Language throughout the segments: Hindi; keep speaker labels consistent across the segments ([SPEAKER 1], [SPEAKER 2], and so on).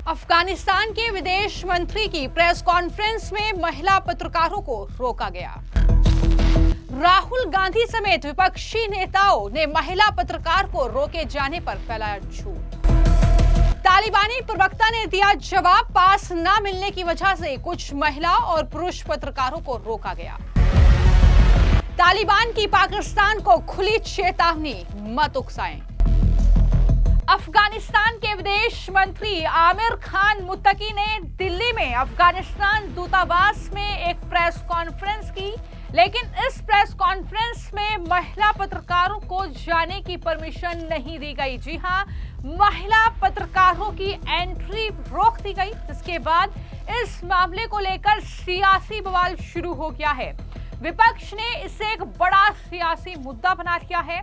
[SPEAKER 1] अफगानिस्तान के विदेश मंत्री की प्रेस कॉन्फ्रेंस में महिला पत्रकारों को रोका गया। राहुल गांधी समेत विपक्षी नेताओं ने महिला पत्रकार को रोके जाने पर फैलाया झूठ। तालिबानी प्रवक्ता ने दिया जवाब, पास न मिलने की वजह से कुछ महिला और पुरुष पत्रकारों को रोका गया। तालिबान की पाकिस्तान को खुली चेतावनी, मत उकसाएं। अफगानिस्तान के विदेश मंत्री आमिर खान मुत्तकी ने दिल्ली में अफगानिस्तान दूतावास में एक प्रेस कॉन्फ्रेंस की, लेकिन इस प्रेस कॉन्फ्रेंस में महिला पत्रकारों को जाने की परमिशन नहीं दी गई। जी हां, महिला पत्रकारों की एंट्री रोक दी गई, जिसके बाद इस मामले को लेकर सियासी बवाल शुरू हो गया है। विपक्ष ने इसे एक बड़ा सियासी मुद्दा बना लिया है।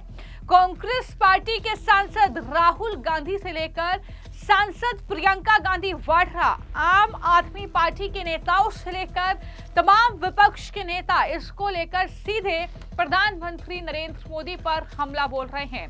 [SPEAKER 1] कांग्रेस पार्टी के सांसद राहुल गांधी से लेकर सांसद प्रियंका गांधी वाड्रा, आम आदमी पार्टी के नेताओं से लेकर तमाम विपक्ष के नेता इसको लेकर सीधे प्रधानमंत्री नरेंद्र मोदी पर हमला बोल रहे हैं।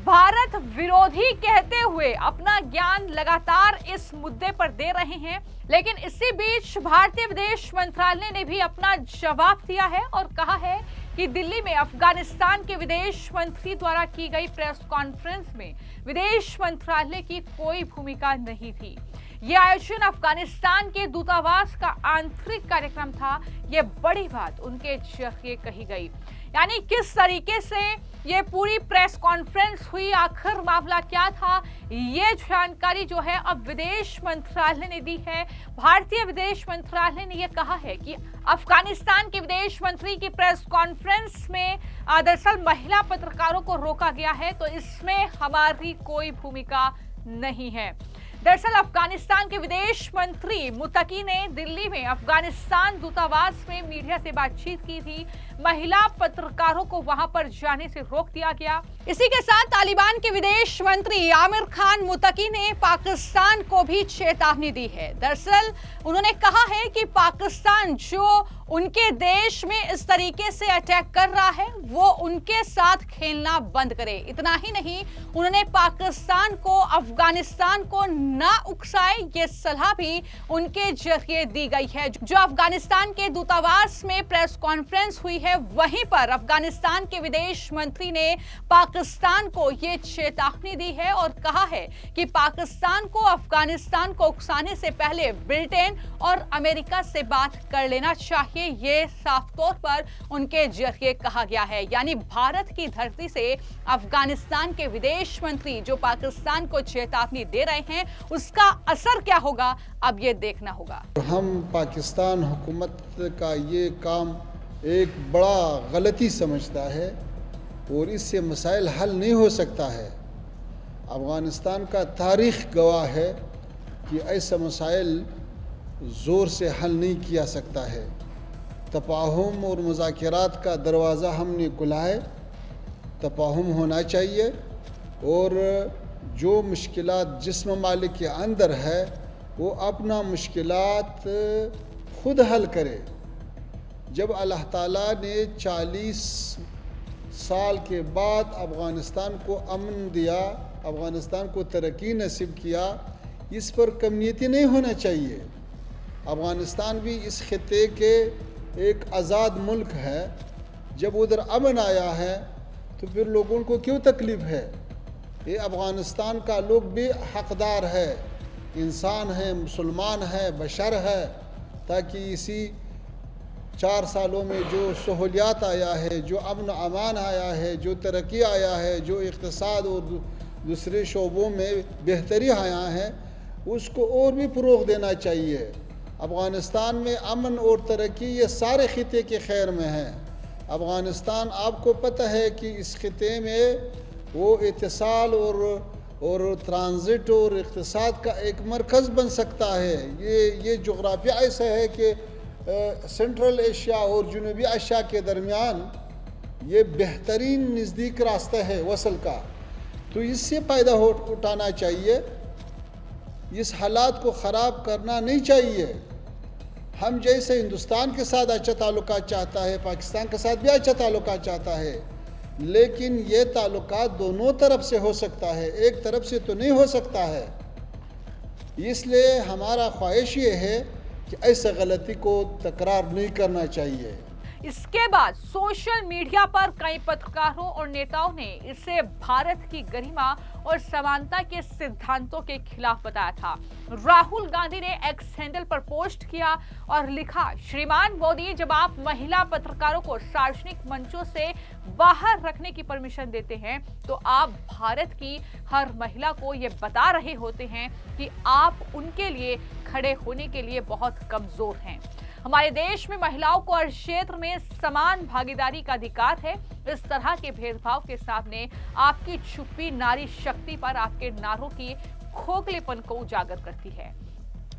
[SPEAKER 1] भारत विरोधी कहते हुए अपना ज्ञान लगातार इस मुद्दे पर दे रहे हैं, लेकिन इसी बीच भारतीय विदेश मंत्रालय ने भी अपना जवाब दिया है और कहा है कि दिल्ली में अफगानिस्तान के विदेश मंत्री द्वारा की गई प्रेस कॉन्फ्रेंस में विदेश मंत्रालय की कोई भूमिका नहीं थी। यह आयोजन अफगानिस्तान के दूतावास का आंतरिक कार्यक्रम था। यह बड़ी बात उनके जरिए कही गई। यानी किस तरीके से ये पूरी प्रेस कॉन्फ्रेंस हुई, आखिर मामला क्या था, ये जानकारी जो है अब विदेश मंत्रालय ने दी है। भारतीय विदेश मंत्रालय ने यह कहा है कि अफगानिस्तान के विदेश मंत्री की प्रेस कॉन्फ्रेंस में दरअसल महिला पत्रकारों को रोका गया है, तो इसमें हमारी कोई भूमिका नहीं है। दरअसल अफगानिस्तान के विदेश मंत्री मुत्तकी ने दिल्ली में अफगानिस्तान दूतावास में मीडिया से बातचीत की थी। महिला पत्रकारों को वहां पर जाने से रोक दिया गया। इसी के साथ तालिबान के विदेश मंत्री आमिर खान मुत्तकी ने पाकिस्तान को भी चेतावनी दी है। दरअसल उन्होंने कहा है कि पाकिस्तान जो उनके देश में इस तरीके से अटैक कर रहा है, वो उनके साथ खेलना बंद करे। इतना ही नहीं, उन्होंने पाकिस्तान को अफगानिस्तान को ना उकसाए, ये सलाह भी उनके जरिए दी गई है। जो अफगानिस्तान के दूतावास में प्रेस कॉन्फ्रेंस हुई है, वहीं पर अफगानिस्तान के विदेश मंत्री ने पाकिस्तान को ये चेतावनी दी है और कहा है कि पाकिस्तान को अफगानिस्तान को उकसाने से पहले ब्रिटेन और अमेरिका से बात कर लेना चाहिए। ये साफ तौर पर उनके जरिए कहा गया है। यानी भारत की धरती से अफगानिस्तान के विदेश मंत्री जो पाकिस्तान को चेतावनी दे रहे हैं, उसका असर क्या होगा, अब ये देखना होगा।
[SPEAKER 2] हम पाकिस्तान हुकूमत का ये काम एक बड़ा गलती समझता है और इससे मसाइल हल नहीं हो सकता है। अफगानिस्तान का तारीख़ गवाह है कि ऐसा मसाइल ज़ोर से हल नहीं किया सकता है। तफाहुम और मुज़ाकरात का दरवाज़ा हमने खुला है, तफाहुम होना चाहिए और जो मुश्किलात जिस ममालिक के अंदर है वो अपना मुश्किलात खुद हल करे। जब अल्लाह ताला ने 40 साल के बाद अफ़गानिस्तान को अमन दिया, अफ़गानिस्तान को तरक्की नसीब किया, इस पर कमियती नहीं होना चाहिए। अफ़गानिस्तान भी इस खित्ते के एक आज़ाद मुल्क है। जब उधर अमन आया है तो फिर लोगों को क्यों तकलीफ़ है? ये अफ़गानिस्तान का लोग भी हक़दार है, इंसान है, मुसलमान है, बशर है, ताकि इसी 4 सालों में जो सहूलियात आया है, जो अमन अमान आया है, जो तरक्की आया है, जो इक़्तिसाद और दूसरे शोबों में बेहतरी आया है, उसको और भी फ़रोग़ देना चाहिए। अफ़गानिस्तान में अमन और तरक्की ये सारे खिते के खैर में है। अफ़गानिस्तान, आपको पता है कि इस खिते में वो इत्तिसाल और ट्रांजिट और इक़्तिसाद का एक मरकज़ बन सकता है। ये जोग्राफिया ऐसा है कि सेंट्रल एशिया और जनूबी एशिया के दरमियान ये बेहतरीन नज़दीक रास्ता है वसल का, तो इससे फ़ायदा उठाना चाहिए। इस हालात को ख़राब करना नहीं चाहिए। हम जैसे हिंदुस्तान के साथ अच्छा ताल्लुकात चाहता है, पाकिस्तान के साथ भी अच्छा ताल्लुकात चाहता है, लेकिन ये ताल्लुकात दोनों तरफ से हो सकता है, एक तरफ से तो नहीं हो सकता है। इसलिए हमारा ख्वाहिश ये है कि ऐसा गलती को तकरार नहीं करना चाहिए।
[SPEAKER 1] इसके बाद सोशल मीडिया पर कई पत्रकारों और नेताओं ने इसे भारत की गरिमा और समानता के सिद्धांतों के खिलाफ बताया था। राहुल गांधी ने एक्स हैंडल पर पोस्ट किया और लिखा, श्रीमान मोदी, जब आप महिला पत्रकारों को सार्वजनिक मंचों से बाहर रखने की परमिशन देते हैं तो आप भारत की हर महिला को ये बता रहे होते हैं कि आप उनके लिए खड़े होने के लिए बहुत कमजोर हैं। हमारे देश में महिलाओं को हर क्षेत्र में समान भागीदारी का अधिकार है। इस तरह के भेदभाव के सामने आपकी छुपी नारी शक्ति पर आपके नारों की खोखलेपन को उजागर करती है।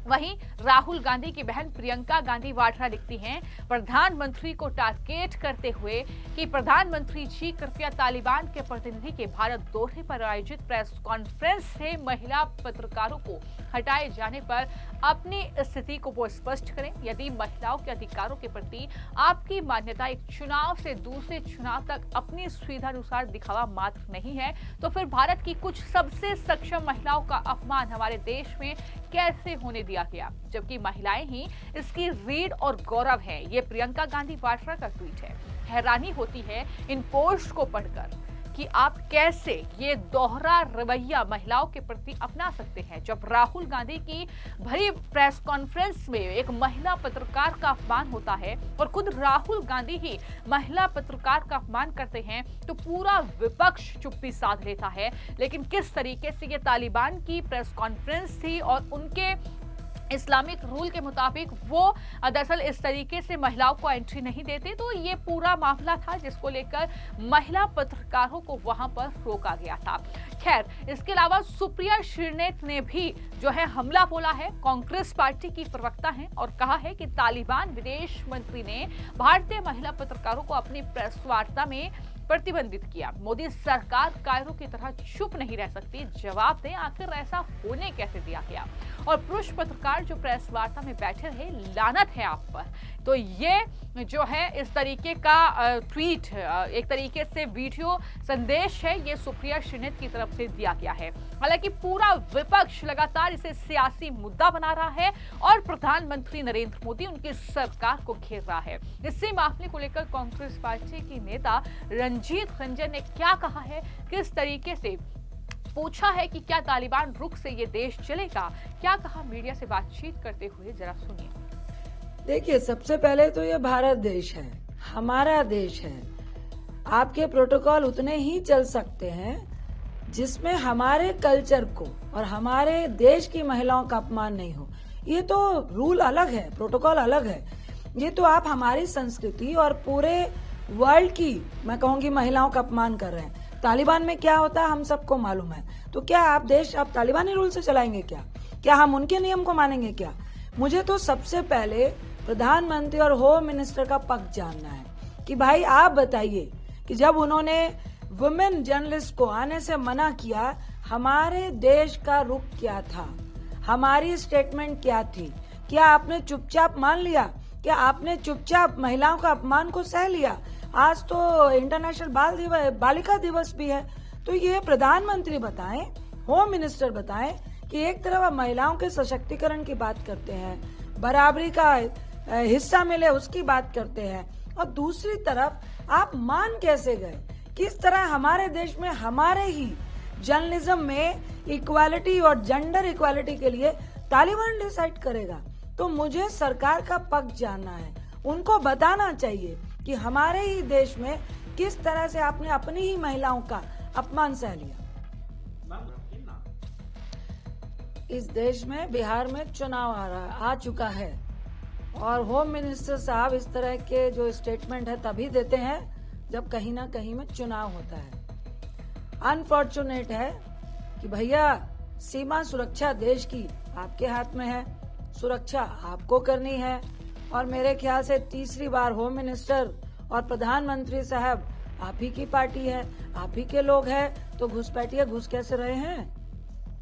[SPEAKER 1] वहीं राहुल गांधी की बहन प्रियंका गांधी वाड्रा लिखती हैं, प्रधानमंत्री को टारगेट करते हुए कि प्रधानमंत्री जी कृपया तालिबान के प्रतिनिधि के भारत दौरे पर आयोजित प्रेस कॉन्फ्रेंस से महिला पत्रकारों को हटाए जाने पर अपनी स्थिति को वो स्पष्ट करें। यदि महिलाओं के अधिकारों के प्रति आपकी मान्यता एक चुनाव से दूसरे चुनाव तक अपनी सुविधानुसार दिखावा मात्र नहीं है तो फिर भारत की कुछ सबसे सक्षम महिलाओं का अपमान हमारे देश में कैसे होने दिया गया, जबकि महिलाएं ही इसकी रीढ़ और गौरव हैं। ये प्रियंका गांधी वाड्रा का ट्वीट है। हैरानी होती है इन पोस्ट को पढ़कर कि आप कैसे ये दोहरा रवैया महिलाओं के प्रति अपना सकते हैं। जब राहुल गांधी की भरी प्रेस कॉन्फ्रेंस में एक महिला पत्रकार का अपमान होता है और खुद राहुल गांधी ही महिला पत्रकार का अपमान करते हैं तो पूरा विपक्ष चुप्पी साध लेता है। लेकिन किस तरीके से ये तालिबान की प्रेस कॉन्फ्रेंस थी और उनके इस्लामिक रूल के मुताबिक वो दरअसल इस तरीके से महिलाओं को एंट्री नहीं देते, तो ये पूरा मामला था जिसको लेकर महिला पत्रकारों को वहां पर रोका गया था। खैर, इसके अलावा सुप्रिया श्रीनेत ने भी जो है हमला बोला है। कांग्रेस पार्टी की प्रवक्ता हैं और कहा है कि तालिबान विदेश मंत्री ने भारतीय महिला पत्रकारों को अपनी प्रेस वार्ता में प्रतिबंधित किया। मोदी सरकार कायरों की तरह चुप नहीं रह सकती, जवाब दें आखिर ऐसा होने कैसे दिया गया। और पुरुष पत्रकार जो प्रेस वार्ता में बैठे रहे, लानत है आप पर। तो ये जो है इस तरीके का ट्वीट, एक तरीके से वीडियो संदेश है, ये सुप्रिया श्रीनेत की तरफ से दिया गया है। हालांकि पूरा विपक्ष लगातार इसे सियासी मुद्दा बना रहा है और प्रधानमंत्री नरेंद्र मोदी उनकी सरकार को घेर रहा है। इसी मामले को लेकर कांग्रेस पार्टी की नेता रंजीत रंजन ने क्या कहा है, किस तरीके से पूछा है कि क्या तालिबान रुख से ये देश चलेगा, क्या कहा मीडिया से बातचीत करते हुए, जरा सुनिए।
[SPEAKER 3] देखिए, सबसे पहले तो ये भारत देश है, हमारा देश है। आपके प्रोटोकॉल उतने ही चल सकते हैं जिसमें हमारे कल्चर को और हमारे देश की महिलाओं का अपमान नहीं हो। ये तो रूल अलग है, प्रोटोकॉल अलग है। ये तो आप हमारी संस्कृति और पूरे वर्ल्ड की, मैं कहूंगी, महिलाओं का अपमान कर रहे हैं। तालिबान में क्या होता है हम सबको मालूम है। तो क्या आप देश आप तालिबानी रूल से चलाएंगे क्या हम उनके नियम को मानेंगे क्या? मुझे तो सबसे पहले प्रधानमंत्री और होम मिनिस्टर का पक्ष जानना है कि भाई आप बताइए कि जब उन्होंने वुमेन जर्नलिस्ट को आने से मना किया, हमारे देश का रुख क्या था, हमारी स्टेटमेंट क्या थी? क्या आपने चुपचाप मान लिया? क्या आपने चुपचाप महिलाओं का अपमान को सह लिया? आज तो इंटरनेशनल बालिका दिवस भी है। तो ये प्रधानमंत्री बताएं, होम मिनिस्टर बताएं कि एक तरफ आप महिलाओं के सशक्तिकरण की बात करते हैं, बराबरी का हिस्सा मिले उसकी बात करते हैं, और दूसरी तरफ आप मान कैसे गए? किस तरह हमारे देश में हमारे ही जर्नलिज्म में इक्वालिटी और जेंडर इक्वालिटी के लिए तालिबान डिसाइड करेगा? तो मुझे सरकार का पक्ष जानना है। उनको बताना चाहिए कि हमारे ही देश में किस तरह से आपने अपनी ही महिलाओं का अपमान सह लिया। इस देश में बिहार में चुनाव आ चुका है और होम मिनिस्टर साहब इस तरह के जो स्टेटमेंट है तभी देते हैं जब कहीं ना कहीं में चुनाव होता है। अनफॉर्चुनेट है कि भैया सीमा सुरक्षा देश की आपके हाथ में है, सुरक्षा आपको करनी है, और मेरे ख्याल से तीसरी बार होम मिनिस्टर और प्रधानमंत्री साहब आप ही की पार्टी है, आप ही के लोग हैं, तो घुसपैठिए घुस कैसे रहे हैं?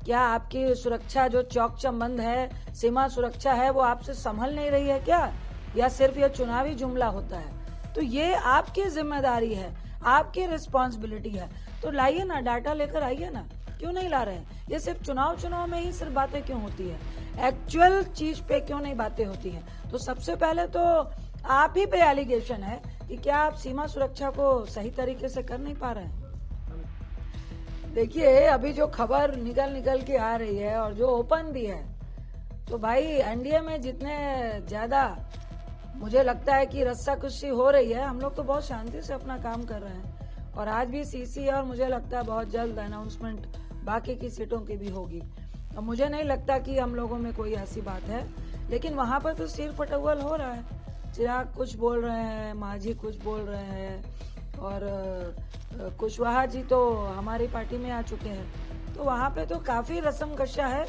[SPEAKER 3] क्या आपकी सुरक्षा जो चौक चंबंद है, सीमा सुरक्षा है, वो आपसे संभल नहीं रही है क्या? या सिर्फ ये चुनावी जुमला होता है? तो ये आपकी जिम्मेदारी है, आपकी रिस्पॉन्सिबिलिटी है। तो लाइए ना, डाटा लेकर आइए ना क्यों नहीं ला रहे हैं? ये सिर्फ चुनाव में ही सिर्फ बातें क्यों होती है? एक्चुअल चीज पे क्यों नहीं बातें होती हैं? तो सबसे पहले तो आप ही पे एलिगेशन है कि क्या आप सीमा सुरक्षा को सही तरीके से कर नहीं पा रहे हैं। देखिए, अभी जो खबर निकल के आ रही है और जो ओपन भी है, तो भाई एनडीए में जितने ज्यादा मुझे लगता है कि रस्साकशी हो रही है, हम लोग तो बहुत शांति से अपना काम कर रहे हैं। और आज भी सीसी और मुझे लगता है बहुत जल्द अनाउंसमेंट बाकी की सीटों की भी होगी। और मुझे नहीं लगता कि हम लोगों में कोई ऐसी बात है, लेकिन वहां पर तो सिर फटवल हो रहा है। चिराग कुछ बोल रहे हैं, मांझी कुछ बोल रहे हैं, और कुशवाहा जी तो हमारी पार्टी में आ चुके हैं। तो वहां पे तो काफी रस्मकशा है।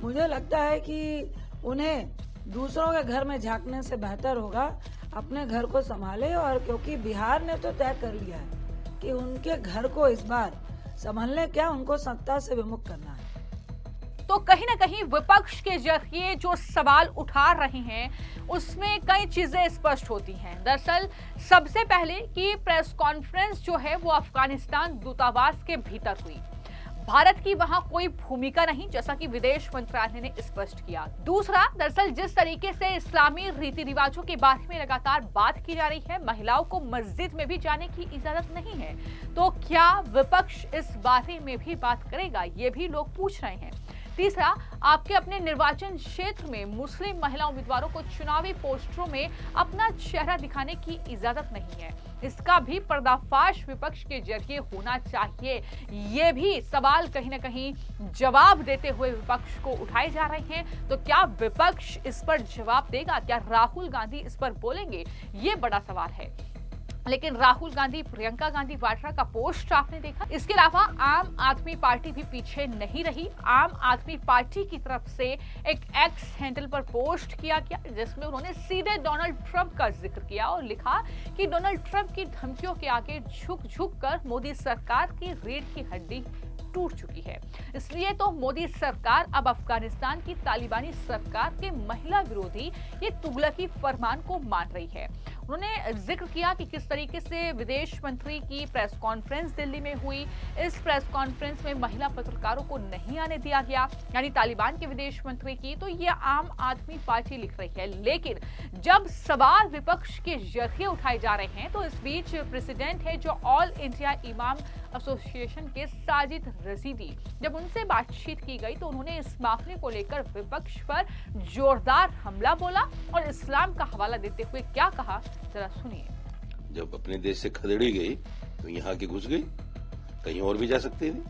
[SPEAKER 3] मुझे लगता है कि उन्हें दूसरों के घर में झांकने से बेहतर होगा अपने घर को संभाले। और क्योंकि बिहार ने तो तय कर लिया है कि उनके घर को इस बार संभालने क्या, उनको सत्ता से विमुख करना है।
[SPEAKER 1] तो कहीं ना कहीं विपक्ष के जरिए जो सवाल उठा रहे हैं उसमें कई चीजें स्पष्ट होती हैं। दरअसल सबसे पहले कि प्रेस कॉन्फ्रेंस जो है वो अफगानिस्तान दूतावास के भीतर हुई। भारत की वहां कोई भूमिका नहीं, जैसा कि विदेश मंत्रालय ने स्पष्ट किया। दूसरा, दरअसल जिस तरीके से इस्लामी रीति रिवाजों के बारे में लगातार बात की जा रही है, महिलाओं को मस्जिद में भी जाने की इजाजत नहीं है, तो क्या विपक्ष इस बारे में भी बात करेगा, ये भी लोग पूछ रहे हैं। तीसरा, आपके अपने निर्वाचन क्षेत्र में मुस्लिम महिला उम्मीदवारों को चुनावी पोस्टरों में अपना चेहरा दिखाने की इजाजत नहीं है, इसका भी पर्दाफाश विपक्ष के जरिए होना चाहिए। ये भी सवाल कहीं ना कहीं जवाब देते हुए विपक्ष को उठाए जा रहे हैं। तो क्या विपक्ष इस पर जवाब देगा? क्या राहुल गांधी इस पर बोलेंगे? ये बड़ा सवाल है। लेकिन राहुल गांधी, प्रियंका गांधी वाड्रा का पोस्ट आपने देखा। इसके अलावा आम आदमी पार्टी भी पीछे नहीं रही। आम आदमी पार्टी की तरफ से एक एक्स हैंडल पर पोस्ट किया गया, जिसमें उन्होंने सीधे डोनाल्ड ट्रंप का जिक्र किया और लिखा कि डोनाल्ड ट्रंप की धमकियों के आगे झुक कर मोदी सरकार की रीढ़ की हड्डी टूट चुकी है। इसलिए तो मोदी सरकार अब अफगानिस्तान की तालिबानी सरकार के महिला विरोधी ये तुगलकी फरमान को मान रही है। उन्होंने जिक्र किया कि किस तरीके से विदेश मंत्री की प्रेस कॉन्फ्रेंस दिल्ली में हुई। इस प्रेस कॉन्फ्रेंस में महिला पत्रकारों को नहीं आने दिया गया, यानी तालिबान के विदेश मंत्री की। तो ये आम आदमी पार्टी लिख रही है। लेकिन जब सवाल विपक्ष के जरिए उठाए जा रहे हैं, तो इस बीच प्रेसिडेंट है जो ऑल इंडिया इमाम एसोसिएशन के साजिद रजीदी, जब उनसे बातचीत की गई तो उन्होंने इस मामले को लेकर विपक्ष पर जोरदार हमला बोला और इस्लाम का हवाला देते हुए क्या कहा, जरा सुनिए।
[SPEAKER 4] जब अपने देश से खदेड़ी गई तो यहाँ की घुस गई, कहीं और भी जा सकती थी।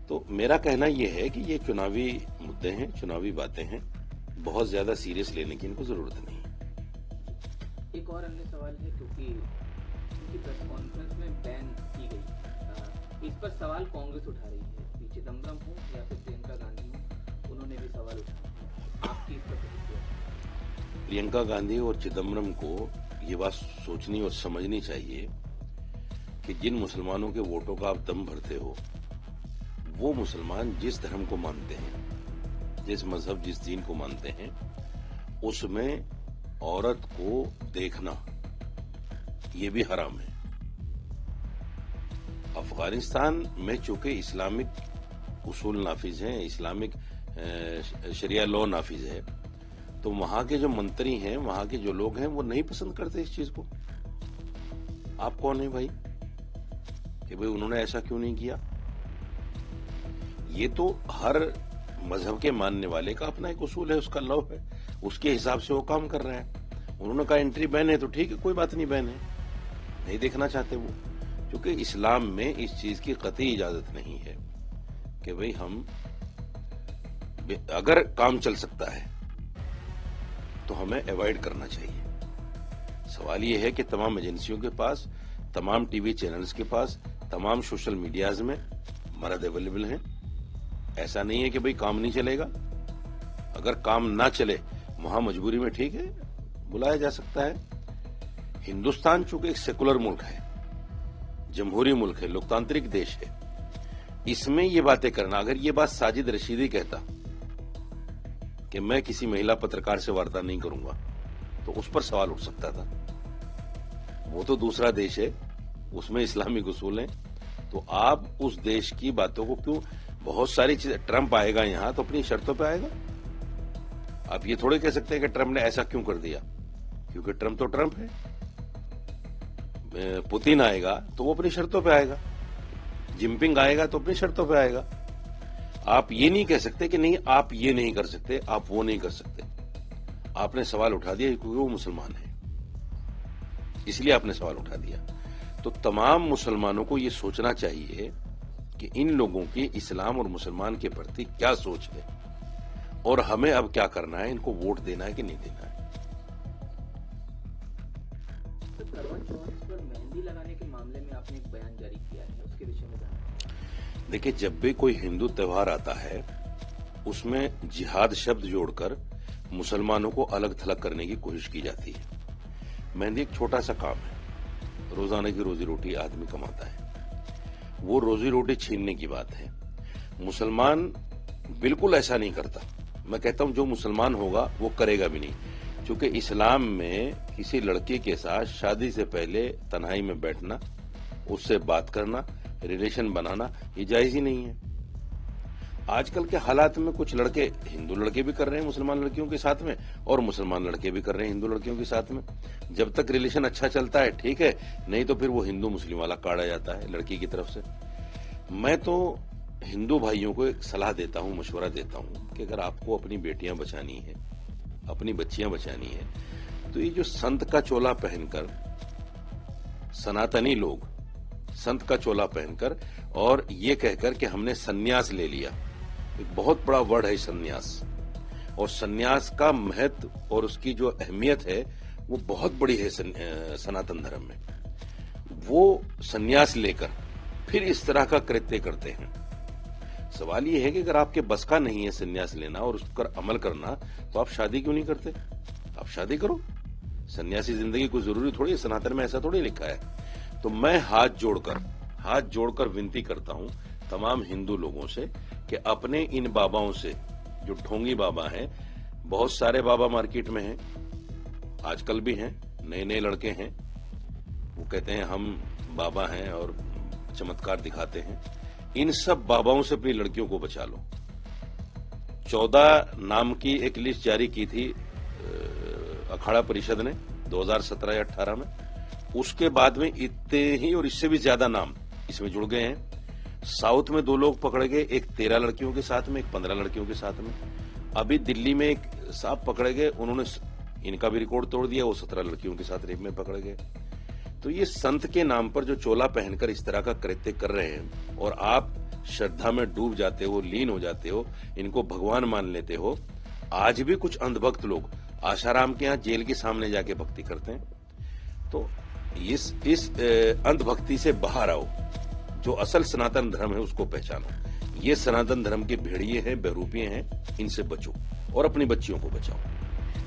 [SPEAKER 4] तो मेरा कहना यह है कि ये चुनावी मुद्दे हैं, चुनावी बातें हैं, बहुत ज्यादा सीरियस लेने की इनको जरूरत नहीं है।
[SPEAKER 5] एक और अन्य सवाल है, क्योंकि उनकी प्रेस कॉन्फ्रेंस में बैन की गई, इस पर सवाल कांग्रेस उठा रही है। चिदम्बरम हो या फिर प्रियंका गांधी हो, उन्होंने भी सवाल उठाया। आपकी इस पर प्रतिक्रिया?
[SPEAKER 4] प्रियंका गांधी और चिदम्बरम को ये बात सोचनी और समझनी चाहिए कि जिन मुसलमानों के वोटों का आप दम भरते हो, वो मुसलमान जिस धर्म को मानते हैं, जिस मजहब, जिस दीन को मानते हैं, उसमें औरत को देखना ये भी हराम है। अफगानिस्तान में चूंकि इस्लामिक उसूल नाफिज हैं, इस्लामिक शरिया लॉ नाफिज है, तो वहां के जो मंत्री हैं, वहां के जो लोग हैं, वो नहीं पसंद करते इस चीज को। आप कौन है भाई कि भाई उन्होंने ऐसा क्यों नहीं किया? ये तो हर मजहब के मानने वाले का अपना एक उसूल है, उसका लॉ है, उसके हिसाब से वो काम कर रहा है। उन्होंने कहा एंट्री बैन है तो ठीक है, कोई बात नहीं, बैन है, नहीं देखना चाहते वो, क्योंकि इस्लाम में इस चीज की कतई इजाजत नहीं है कि भाई हम, अगर काम चल सकता है तो हमें अवॉइड करना चाहिए। सवाल यह है कि तमाम एजेंसियों के पास, तमाम टीवी चैनल्स के पास, तमाम सोशल मीडियाज में मर्द अवेलेबल हैं। ऐसा नहीं है कि भाई काम नहीं चलेगा। अगर काम ना चले वहां मजबूरी में ठीक है, बुलाया जा सकता है। हिंदुस्तान चूंकि एक सेकुलर मुल्क है, जमहूरी मुल्क है, लोकतांत्रिक देश है, इसमें ये बातें करना, अगर ये बात साजिद रशीदी कहता कि मैं किसी महिला पत्रकार से वार्ता नहीं करूंगा, तो उस पर सवाल उठ सकता था। वो तो दूसरा देश है, उसमें इस्लामिक उसूल हैं, तो आप उस देश की बातों को क्यों, बहुत सारी चीजें, ट्रंप आएगा यहां तो अपनी शर्तों पे आएगा। आप ये थोड़े कह सकते हैं कि ट्रंप ने ऐसा क्यों कर दिया, क्योंकि ट्रंप तो ट्रंप है। पुतिन आएगा तो वो अपनी शर्तों पे आएगा, जिनपिंग आएगा तो अपनी शर्तों पे आएगा। आप ये नहीं कह सकते कि नहीं आप ये नहीं कर सकते, आप वो नहीं कर सकते। आपने सवाल उठा दिया क्योंकि वो मुसलमान है, इसलिए आपने सवाल उठा दिया। तो तमाम मुसलमानों को ये सोचना चाहिए कि इन लोगों की इस्लाम और मुसलमान के प्रति क्या सोच है और हमें अब क्या करना है, इनको वोट देना है कि नहीं देना है।
[SPEAKER 5] तो करवा चौथ पर मेहंदी लगाने के मामले में आपने एक बयान जारी किया है, उसके विषय में जानना।
[SPEAKER 4] देखिए, जब भी कोई हिंदू त्योहार आता है उसमें जिहाद शब्द जोड़कर मुसलमानों को अलग थलग करने की कोशिश की जाती है। मेहंदी एक छोटा सा काम है, रोजाना की रोजी रोटी आदमी कमाता है, वो रोजी रोटी छीनने की बात है। मुसलमान बिल्कुल ऐसा नहीं करता। मैं कहता हूं जो मुसलमान होगा वो करेगा भी नहीं, क्योंकि इस्लाम में किसी लड़की के साथ शादी से पहले तन्हाई में बैठना, उससे बात करना, रिलेशन बनाना ये जायज ही नहीं है। आजकल के हालात में कुछ लड़के, हिंदू लड़के भी कर रहे हैं मुसलमान लड़कियों के साथ में, और मुसलमान लड़के भी कर रहे हैं हिंदू लड़कियों के साथ में। जब तक रिलेशन अच्छा चलता है ठीक है, नहीं तो फिर वो हिंदू मुस्लिम वाला काढ़ा जाता है लड़की की तरफ से। मैं तो हिंदू भाइयों को एक सलाह देता हूं, मशवरा देता हूं कि अगर आपको अपनी बेटियां बचानी है, अपनी बच्चियां बचानी है, तो ये जो संत का चोला पहनकर, सनातनी लोग संत का चोला पहनकर और ये कहकर कि हमने सन्यास ले लिया, एक बहुत बड़ा वर्ड है सन्यास, और सन्यास का महत्व और उसकी जो अहमियत है वो बहुत बड़ी है सनातन धर्म में। वो सन्यास लेकर फिर इस तरह का कृत्य करते हैं। सवाल ये है कि अगर आपके बस का नहीं है सन्यास लेना और उस पर अमल करना, तो आप शादी क्यों नहीं करते? आप शादी करो। सन्यासी जिंदगी को जरूरी थोड़ी है, सनातन में ऐसा थोड़ी लिखा है। तो मैं हाथ जोड़कर विनती करता हूं तमाम हिंदू लोगों से कि अपने इन बाबाओं से, जो ढोंगी बाबा हैं, बहुत सारे बाबा मार्केट में हैं, आजकल भी हैं, नए नए लड़के हैं, वो कहते हैं हम बाबा हैं और चमत्कार दिखाते हैं। इन सब बाबाओं से अपनी लड़कियों को बचा लो। 14 नाम की एक लिस्ट जारी की थी अखाड़ा परिषद ने 2017 या 18 में, उसके बाद में इतने ही और इससे भी ज्यादा नाम इसमें जुड़ गए हैं। साउथ में 2 लोग पकड़े गए, एक 13 लड़कियों के साथ में, एक 15 लड़कियों के साथ में। अभी दिल्ली में एक साहब पकड़े गए, उन्होंने इनका भी रिकॉर्ड तोड़ दिया, वो 17 लड़कियों के साथ रेप में पकड़े गए। तो ये संत के नाम पर जो चोला पहनकर इस तरह का कृत्य कर रहे हैं और आप श्रद्धा में डूब जाते हो, लीन हो जाते हो, इनको भगवान मान लेते हो। आज भी कुछ अंधभक्त लोग आशाराम के यहाँ जेल के सामने जाके भक्ति करते हैं। तो इस अंधभक्ति से बाहर आओ, जो असल सनातन धर्म है उसको पहचानो। ये सनातन धर्म के भेड़िए हैं, बहरूपिये हैं, इनसे बचो और अपनी बच्चियों को बचाओ।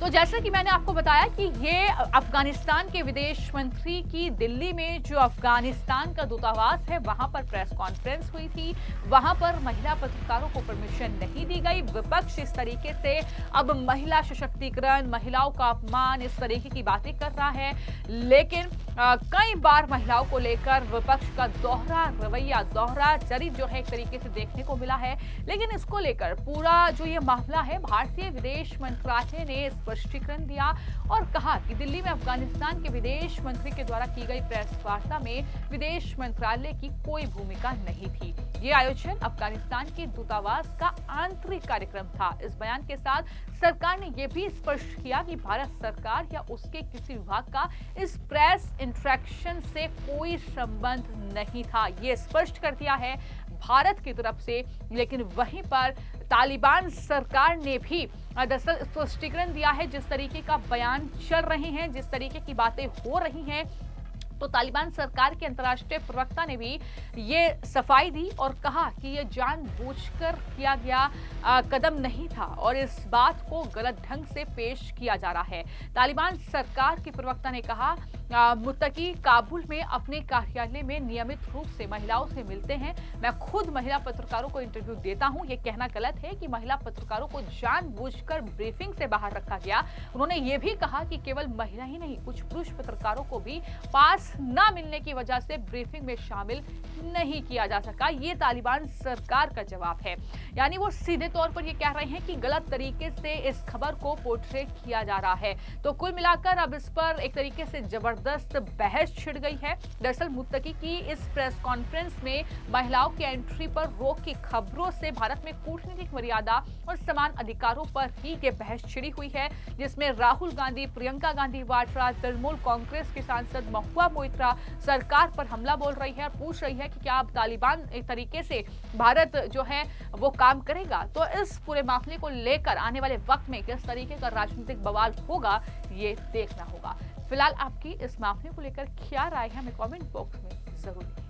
[SPEAKER 1] तो जैसा कि मैंने आपको बताया कि ये अफगानिस्तान के विदेश मंत्री की दिल्ली में जो अफगानिस्तान का दूतावास है वहां पर प्रेस कॉन्फ्रेंस हुई थी। वहां पर महिला पत्रकारों को परमिशन नहीं दी गई। विपक्ष इस तरीके से अब महिला सशक्तिकरण, महिलाओं का अपमान, इस तरीके की बातें कर रहा है। लेकिन कई बार महिलाओं को लेकर विपक्ष का दोहरा रवैया, दोहरा चरित्र जो है एक तरीके से देखने को मिला है। लेकिन इसको लेकर पूरा जो ये मामला है, भारतीय विदेश मंत्रालय ने स्पष्टीकरण दिया और कहा कि दिल्ली में अफगानिस्तान के विदेश मंत्री के द्वारा की गई प्रेस वार्ता में विदेश मंत्रालय की कोई भूमिका नहीं थी। ये आयोजन अफगानिस्तान के दूतावास का आंतरिक कार्यक्रम था। इस बयान के साथ सरकार ने यह भी स्पष्ट किया कि भारत सरकार या उसके किसी विभाग का इस प्रेस इंटरेक्शन से कोई संबंध नहीं था। ये स्पष्ट कर दिया है भारत की तरफ से। लेकिन वहीं पर तालिबान सरकार ने भी दरअसल स्पष्टीकरण दिया है। जिस तरीके का बयान चल रहे हैं, जिस तरीके की बातें हो रही हैं, तो तालिबान सरकार के अंतर्राष्ट्रीय प्रवक्ता ने भी ये सफाई दी और कहा कि ये जानबूझकर किया गया कदम नहीं था और इस बात को गलत ढंग से पेश किया जा रहा है। तालिबान सरकार के प्रवक्ता ने कहा, मुत्तकी काबुल में अपने कार्यालय में नियमित रूप से महिलाओं से मिलते हैं। मैं खुद महिला पत्रकारों को इंटरव्यू देता हूं। ये कहना गलत है कि महिला पत्रकारों को जानबूझकर ब्रीफिंग से बाहर रखा गया। उन्होंने ये भी कहा कि केवल महिला ही नहीं, कुछ पुरुष पत्रकारों को भी पास न मिलने की वजह से ब्रीफिंग में शामिल नहीं किया जा सका। ये तालिबान सरकार का जवाब है। यानी वो सीधे तौर पर ये कह रहे हैं कि गलत तरीके से इस खबर को पोर्ट्रे किया जा रहा है। तो कुल मिलाकर अब इस पर एक तरीके से जबरदस्त बहस छिड़ गई है। दरअसल मुत्तकी की इस प्रेस कॉन्फ्रेंस में महिलाओं की एंट्री पर रोक की खबरों से भारत में कूटनीतिक मर्यादा और समान अधिकारों पर ही ये बहस छिड़ी हुई है, जिसमें राहुल गांधी, प्रियंका गांधी वाड्रा, तृणमूल कांग्रेस की सांसद महुआ मोइत्रा सरकार पर हमला बोल रही है, पूछ रही है कि क्या अब तालिबान एक तरीके से भारत जो है वो काम करेगा। तो इस पूरे मामले को लेकर आने वाले वक्त में किस तरीके का राजनीतिक बवाल होगा ये देखना होगा। फिलहाल आपकी इस मामले को लेकर क्या राय है हमें कमेंट बॉक्स में जरूर लिखें।